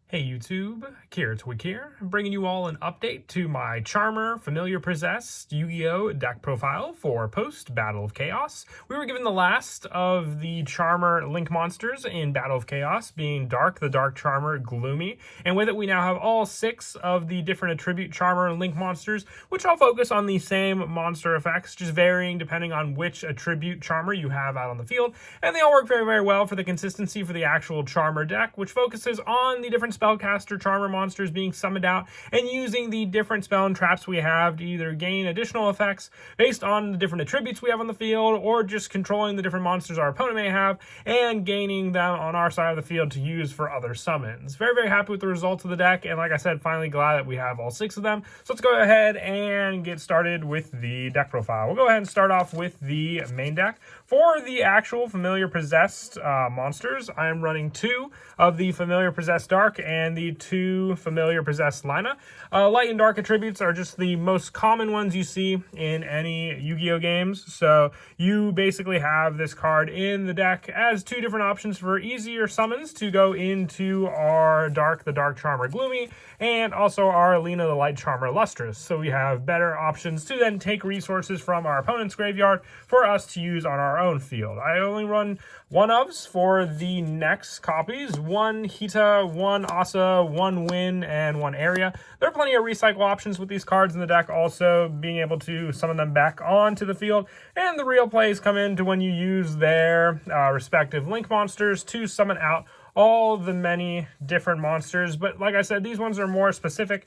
Hey YouTube, Twig here, bringing you all an update to my Charmer Familiar Possessed Yu-Gi-Oh! Deck profile for post Battle of Chaos. We were given the last of the Charmer Link monsters in Battle of Chaos, being Dark, the Dark Charmer, Gloomy, and with it we now have all 6 of the different attribute Charmer and Link monsters, which all focus on the same monster effects, just varying depending on which attribute Charmer you have out on the field, and they all work very, very well for the consistency for the actual Charmer deck, which focuses on the different spellcaster Charmer monsters being summoned out and using the different spell and traps we have to either gain additional effects based on the different attributes we have on the field, or just controlling the different monsters our opponent may have and gaining them on our side of the field to use for other summons. Very, very happy with the results of the deck, and like I said, finally glad that we have all 6 of them. So let's go ahead and get started with the deck profile. We'll go ahead and start off with the main deck. For the actual Familiar Possessed monsters, I am running 2 of the Familiar Possessed Dark and the 2 Familiar Possessed Lina. Light and Dark attributes are just the most common ones you see in any Yu-Gi-Oh games. So you basically have this card in the deck as 2 different options for easier summons to go into our Dark, the Dark Charmer Gloomy, and also our Lina, the Light Charmer Lustrous. So we have better options to then take resources from our opponent's graveyard for us to use on our own field. I only run 1 ofs for the next copies, 1 Hita, 1 Asa, 1 Win, and 1 Area. There are plenty of recycle options with these cards in the deck, also being able to summon them back onto the field, and the real plays come into when you use their respective Link monsters to summon out all the many different monsters. But like I said, these ones are more specific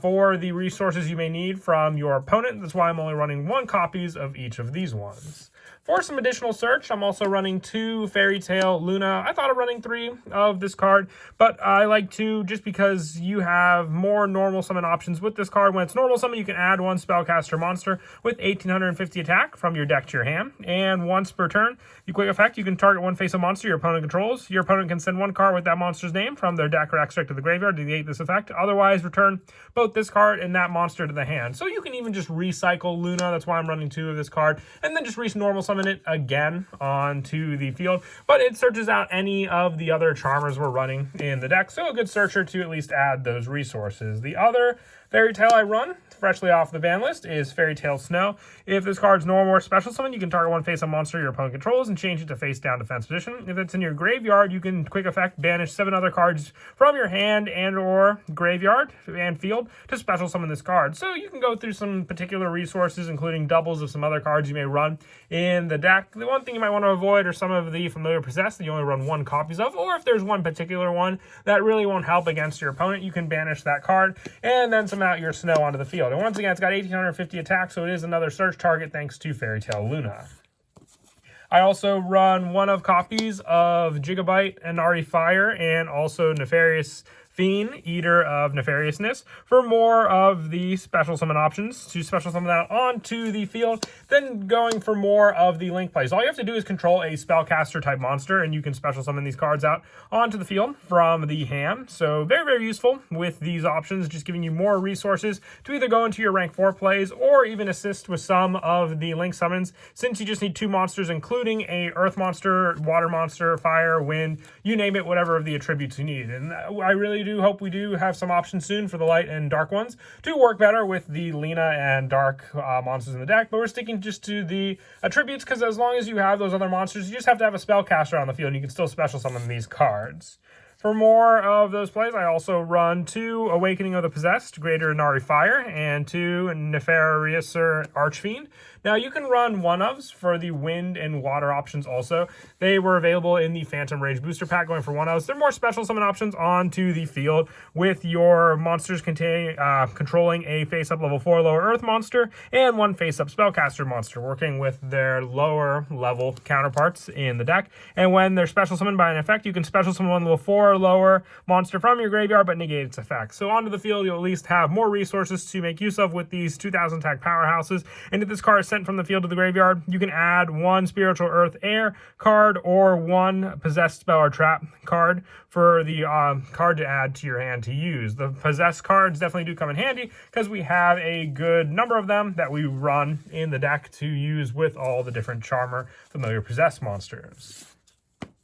for the resources you may need from your opponent. That's why I'm only running 1 copies of each of these ones. For some additional search, I'm also running 2 Fairy Tale Luna. I thought of running 3 of this card, but I like 2 just because you have more normal summon options with this card. When it's normal summon, you can add 1 spellcaster monster with 1850 attack from your deck to your hand, and once per turn, you quick effect, you can target 1 face-up monster your opponent controls. Your opponent can send 1 card with that monster's name from their deck or extract to the graveyard to negate this effect. Otherwise, return both this card and that monster to the hand. So you can even just recycle Luna. That's why I'm running 2 of this card, and then just normal summon it again onto the field. But it searches out any of the other Charmers we're running in the deck, so a good searcher to at least add those resources. The other Fairy Tale I run, freshly off the ban list, is Fairy Tale Snow. If this card's normal or special summon, you can target 1 face-up monster your opponent controls and change it to face-down defense position. If it's in your graveyard, you can quick effect banish 7 other cards from your hand and or graveyard and field to special summon this card. So you can go through some particular resources, including doubles of some other cards you may run in the deck. The one thing you might want to avoid are some of the Familiar Possessed that you only run 1 copies of, or if there's one particular one that really won't help against your opponent, you can banish that card and then summon out your Snow onto the field. And once again, it's got 1850 attack, so it is another search target thanks to Fairy Tale Luna. I also run 1 of copies of Gigabyte and Ari Fire, and also Nefarious Fiend, Eater of Nefariousness, for more of the special summon options to special summon that onto the field, then going for more of the Link plays. All you have to do is control a spellcaster type monster, and you can special summon these cards out onto the field from the hand. So very, very useful with these options, just giving you more resources to either go into your rank 4 plays or even assist with some of the Link summons, since you just need 2 monsters, including a Earth monster, Water monster, Fire, Wind, you name it, whatever of the attributes you need. And I really do hope we do have some options soon for the Light and Dark ones to work better with the Lina and Dark monsters in the deck, but we're sticking just to the attributes, because as long as you have those other monsters, you just have to have a spellcaster on the field and you can still special summon these cards. For more of those plays, I also run 2 Awakening of the Possessed, Greater Inari Fire, and 2 Nefarious Archfiend. Now, you can run 1 ofs for the Wind and Water options also. They were available in the Phantom Rage Booster Pack going for 1 ofs. They're more special summon options onto the field, with your monsters controlling a face-up level 4 lower Earth monster and 1 face-up spellcaster monster, working with their lower level counterparts in the deck. And when they're special summoned by an effect, you can special summon 1 level 4 or lower monster from your graveyard but negate its effect. So onto the field, you'll at least have more resources to make use of with these 2000 attack powerhouses. And if this card is sent from the field to the graveyard, you can add 1 Spiritual Earth Air card or 1 Possessed Spell or Trap card for the card to add to your hand to use. The Possessed cards definitely do come in handy because we have a good number of them that we run in the deck to use with all the different Charmer Familiar Possessed monsters.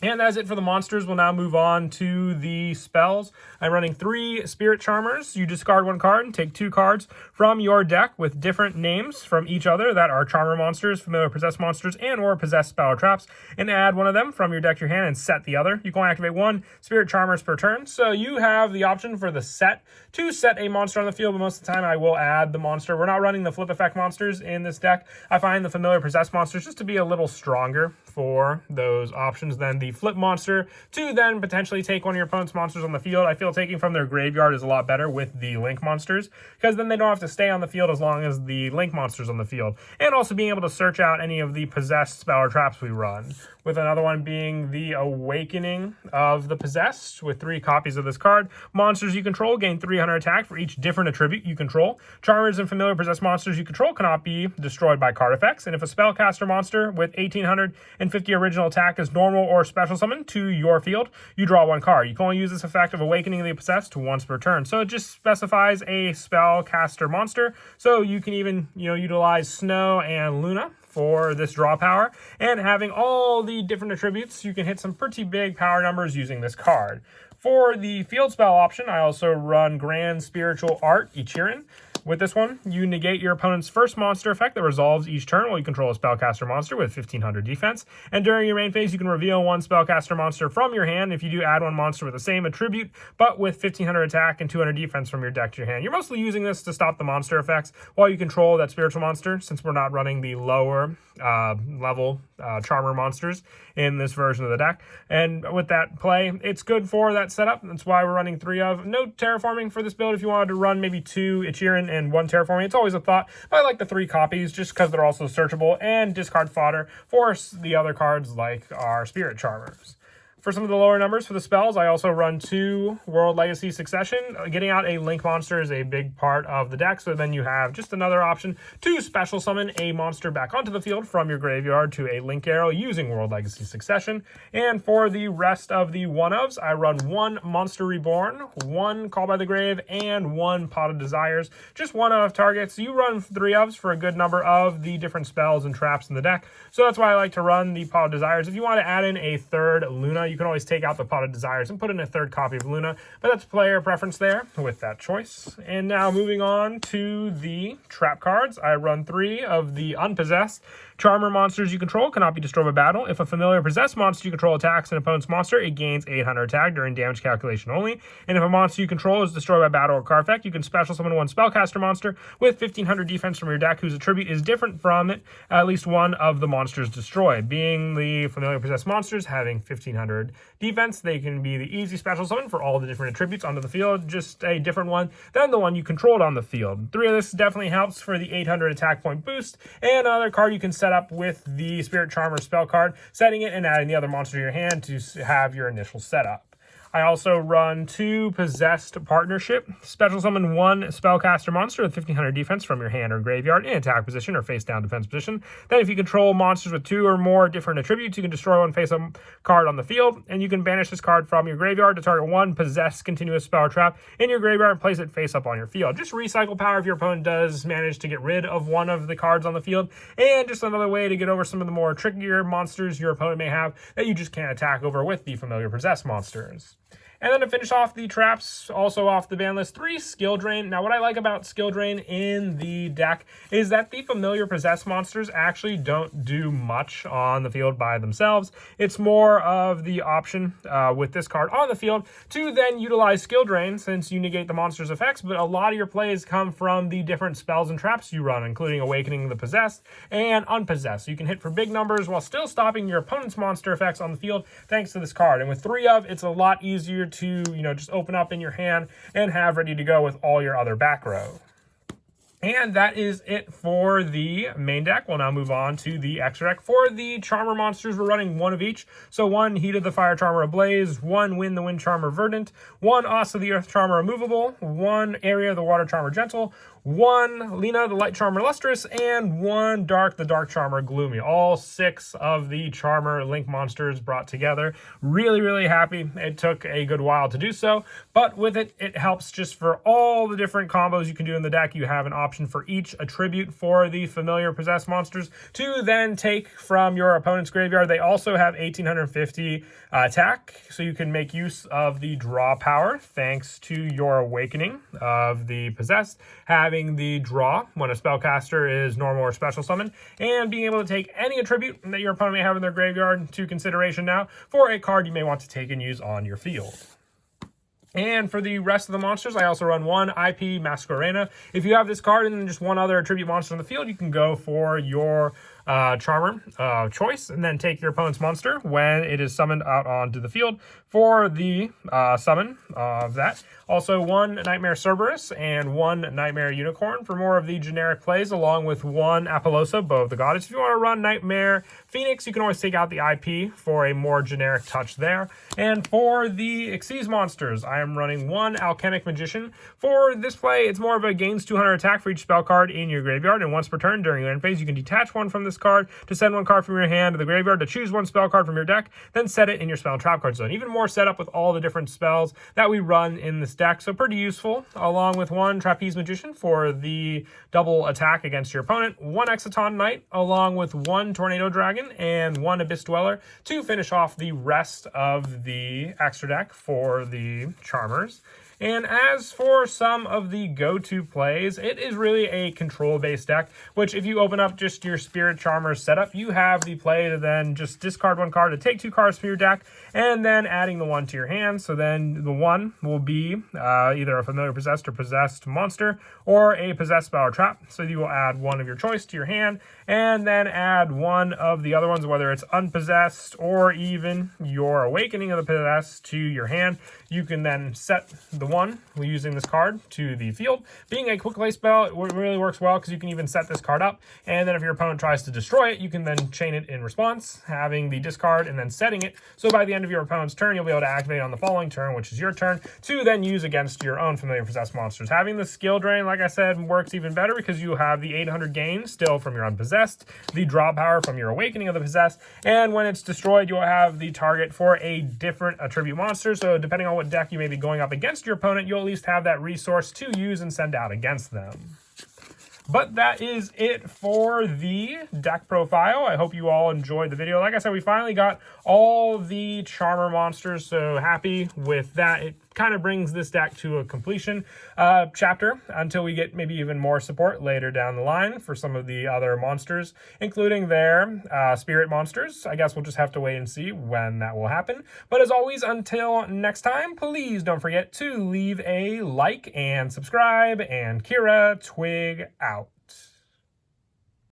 And that's it for the monsters. We'll now move on to the spells. I'm running 3 Spirit Charmers. You discard 1 card and take 2 cards from your deck with different names from each other that are Charmer monsters, Familiar Possessed monsters, and or Possessed Spell or Traps, and add one of them from your deck to your hand and set the other. You can only activate 1 Spirit Charmers per turn, so you have the option for the set to set a monster on the field, but most of the time I will add the monster. We're not running the flip effect monsters in this deck. I find the Familiar Possessed monsters just to be a little stronger for those options than the flip monster to then potentially take one of your opponent's monsters on the field. I feel taking from their graveyard is a lot better with the link monsters, because then they don't have to stay on the field as long as the link monster's on the field. And also being able to search out any of the possessed spell or traps we run, with another one being the Awakening of the Possessed with 3 copies of this card. Monsters you control gain 300 attack for each different attribute you control. Charmers and Familiar Possessed monsters you control cannot be destroyed by card effects, and if a spellcaster monster with 1850 original attack is normal or special summon to your field, you draw 1 card. You can only use this effect of Awakening of the Possessed once per turn, so it just specifies a spellcaster monster, so you can even utilize Snow and Luna for this draw power, and having all the different attributes, you can hit some pretty big power numbers using this card. For the field spell option, I also run Grand Spiritual Art Ichirin. With this one, you negate your opponent's first monster effect that resolves each turn while you control a spellcaster monster with 1500 defense. And during your main phase, you can reveal 1 spellcaster monster from your hand. If you do, add 1 monster with the same attribute, but with 1500 attack and 200 defense from your deck to your hand. You're mostly using this to stop the monster effects while you control that spiritual monster, since we're not running the lower level Charmer monsters in this version of the deck. And with that play, it's good for that setup. That's why we're running 3 of. No terraforming for this build. If you wanted to run maybe 2 Ichirin and 1 terraforming, it's always a thought. But I like the 3 copies just because they're also searchable and discard fodder for the other cards like our Spirit Charmers. For some of the lower numbers for the spells, I also run 2 World Legacy Succession. Getting out a Link monster is a big part of the deck, so then you have just another option to special summon a monster back onto the field from your graveyard to a Link Arrow using World Legacy Succession. And for the rest of the one-ofs, I run 1 Monster Reborn, 1 Call by the Grave, and 1 Pot of Desires. Just 1 of targets. You run 3 ofs for a good number of the different spells and traps in the deck, so that's why I like to run the Pot of Desires. If you want to add in a 3rd Luna, you can always take out the Pot of Desires and put in a 3rd copy of Luna, but that's player preference there with that choice. And now moving on to the trap cards, I run 3 of the Unpossessed. Charmer monsters you control cannot be destroyed by battle. If a Familiar Possessed monster you control attacks an opponent's monster, it gains 800 attack during damage calculation only. And if a monster you control is destroyed by battle or card effect, you can special summon 1 spellcaster monster with 1500 defense from your deck whose attribute is different from it, at least one of the monsters destroyed. Being the Familiar Possessed monsters having 1500 defense, they can be the easy special summon for all the different attributes onto the field, just a different one than the one you controlled on the field. 3 of this definitely helps for the 800 attack point boost, and another card you can set up with the Spirit Charmer spell card, setting it and adding the other monster to your hand to have your initial setup. I also run 2 Possessed Partnership. Special summon 1 spellcaster monster with 1500 defense from your hand or graveyard in attack position or face down defense position. Then if you control monsters with 2 or more different attributes, you can destroy 1 face up card on the field, and you can banish this card from your graveyard to target 1 possessed continuous spell or trap in your graveyard and place it face up on your field. Just recycle power if your opponent does manage to get rid of one of the cards on the field, and just another way to get over some of the more trickier monsters your opponent may have that you just can't attack over with the Familiar Possessed monsters. And then to finish off the traps, also off the ban list, 3 Skill Drain. Now, what I like about Skill Drain in the deck is that the Familiar Possessed monsters actually don't do much on the field by themselves. It's more of the option with this card on the field to then utilize Skill Drain since you negate the monster's effects, but a lot of your plays come from the different spells and traps you run, including Awakening the Possessed and Unpossessed. So you can hit for big numbers while still stopping your opponent's monster effects on the field thanks to this card. And with 3 of, it's a lot easier to just open up in your hand and have ready to go with all your other back row. And that is it for the main deck. We'll now move on to the extra deck. For the Charmer monsters, we're running 1 of each. So 1 Heat of the Fire Charmer Ablaze, 1 Wind the Wind Charmer Verdant, 1 Os of the Earth Charmer Removable, 1 Area of the Water Charmer Gentle, 1 Lena the Light Charmer Lustrous, and 1 Dark the Dark Charmer Gloomy. All 6 of the Charmer Link monsters brought together. Really, really happy. It took a good while to do so, but with it, it helps just for all the different combos you can do in the deck. You have an option option for each attribute for the familiar possessed monsters to then take from your opponent's graveyard. They also have 1850 attack, so you can make use of the draw power thanks to your awakening of the possessed, having the draw when a spellcaster is normal or special summon, and being able to take any attribute that your opponent may have in their graveyard into consideration now for a card you may want to take and use on your field. And for the rest of the monsters, I also run one IP Masquerena. If you have this card and then just one other attribute monster on the field, you can go for your Charmer choice and then take your opponent's monster when it is summoned out onto the field for the summon of that. Also one Nightmare Cerberus and one Nightmare Unicorn for more of the generic plays, along with one Apollosa, Bow of the Goddess. If you want to run Nightmare Phoenix, you can always take out the IP for a more generic touch there. And for the Xyz monsters, I am running one Alchemic Magician. For this play, it's more of a gains 200 attack for each spell card in your graveyard, and once per turn during your end phase, you can detach one from this card to send one card from your hand to the graveyard to choose one spell card from your deck, then set it in your spell and trap card zone. Even more setup with all the different spells that we run in this deck, so pretty useful, along with one Trapeze Magician for the double attack against your opponent, one Exciton Knight, along with one Tornado Dragon and one Abyss Dweller to finish off the rest of the extra deck for the Charmers. And as for some of the go-to plays, it is really a control-based deck, which if you open up just your Spirit Charmers setup, you have the play to then just discard one card to take two cards from your deck, and then adding the one to your hand. So then the one will be either a familiar possessed or possessed monster, or a possessed spell or trap. So you will add one of your choice to your hand, and then add one of the other ones, whether it's unpossessed or even your awakening of the possessed, to your hand. You can then set the one using this card to the field. Being a quick play spell, it really works well because you can even set this card up, and then if your opponent tries to destroy it, you can then chain it in response, having the discard and then setting it. So by the end of your opponent's turn, you'll be able to activate on the following turn, which is your turn, to then use against your own familiar possessed monsters. Having the skill drain, like I said, works even better because you have the 800 gain still from your unpossessed, the draw power from your awakening of the possessed, and when it's destroyed, you'll have the target for a different attribute monster. So depending on what deck you may be going up against your opponent, you'll at least have that resource to use and send out against them. But that is it for the deck profile. I hope you all enjoyed the video. Like I said, we finally got all the Charmer monsters, so happy with that. It kind of brings this deck to a completion chapter until we get maybe even more support later down the line for some of the other monsters, including their spirit monsters. I guess we'll just have to wait and see when that will happen. But as always, until next time, please don't forget to leave a like and subscribe, and Kira Twig out.